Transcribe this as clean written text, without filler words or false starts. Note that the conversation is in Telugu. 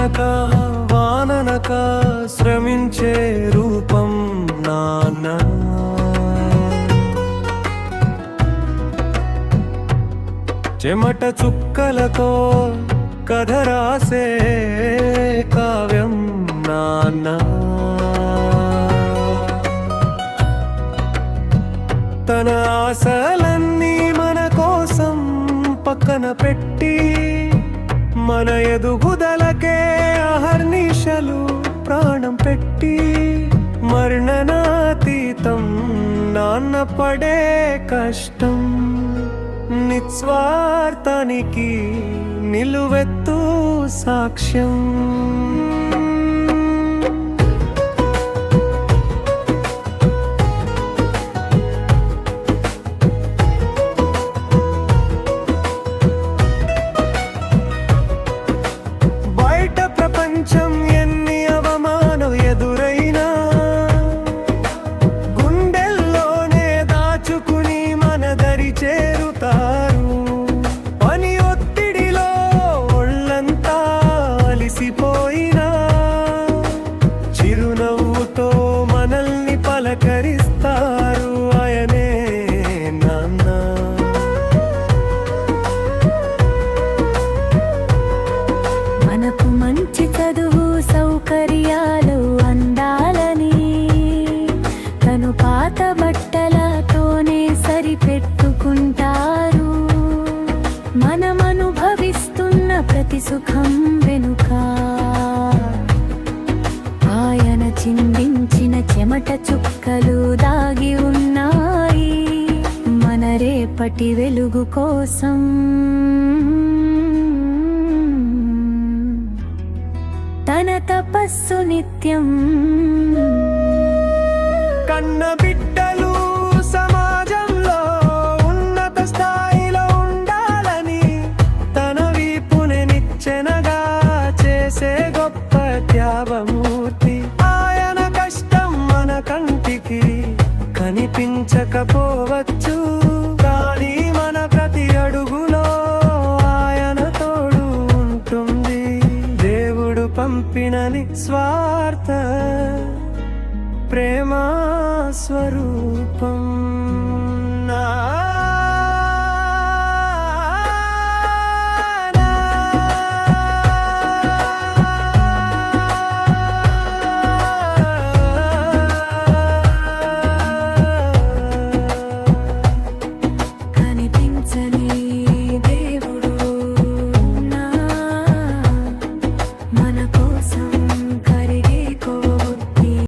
ఎండనక వాననక శ్రమించే రూపం నాన్న. చెమట చుక్కలతో కథ రాసే కావ్యం నాన్న. తన ఆశలన్నీ మన కోసం పక్కన పెట్టి మన ఎదుగుదలకే అహర్నిశలు ప్రాణం పెట్టి మరణనాతీతం నాన్న పడే కష్టం. నిస్వార్థానికి నిలువెత్తు సాక్ష్యం. బయట ప్రపంచం ఎన్ని అవమానం ఎదురైనా గుండెల్లోనే దాచుకుని మన దరి చేరుతారు. పని ఒత్తిడిలో ఒళ్ళంతా అలిసిపోయినా చిరునవ్వుతో మనల్ని పలకరిస్తారు. ఆయనే నాన్న. మనకు మంచి చదువు సౌకర్యాలు అందాలని తను పాత బట్టలతోనే సరిపెట్టుకుంటారు. మనం అనుభవిస్తున్న ప్రతి సుఖం వెనుక ఆయన చిందించిన చెమట చుక్కలు దాగి ఉన్నాయి. మన రేపటి వెలుగు కోసం తన తపస్సు నిత్యం. కన్న బిడ్డలు సమాజంలో ఉన్నత స్థాయిలో ఉండాలని తన వీపుని నిచ్చెనగా చేసే గొప్ప త్యాగమూర్తి. ఆయన కష్టం మన కంటికి కనిపించకపోవచ్చు, కానీ మన ప్రతి అడుగులో ఆయన తోడు ఉంటుంది. దేవుడు పంపిన నిస్వార్థ ప్రేమ స్వరూపం.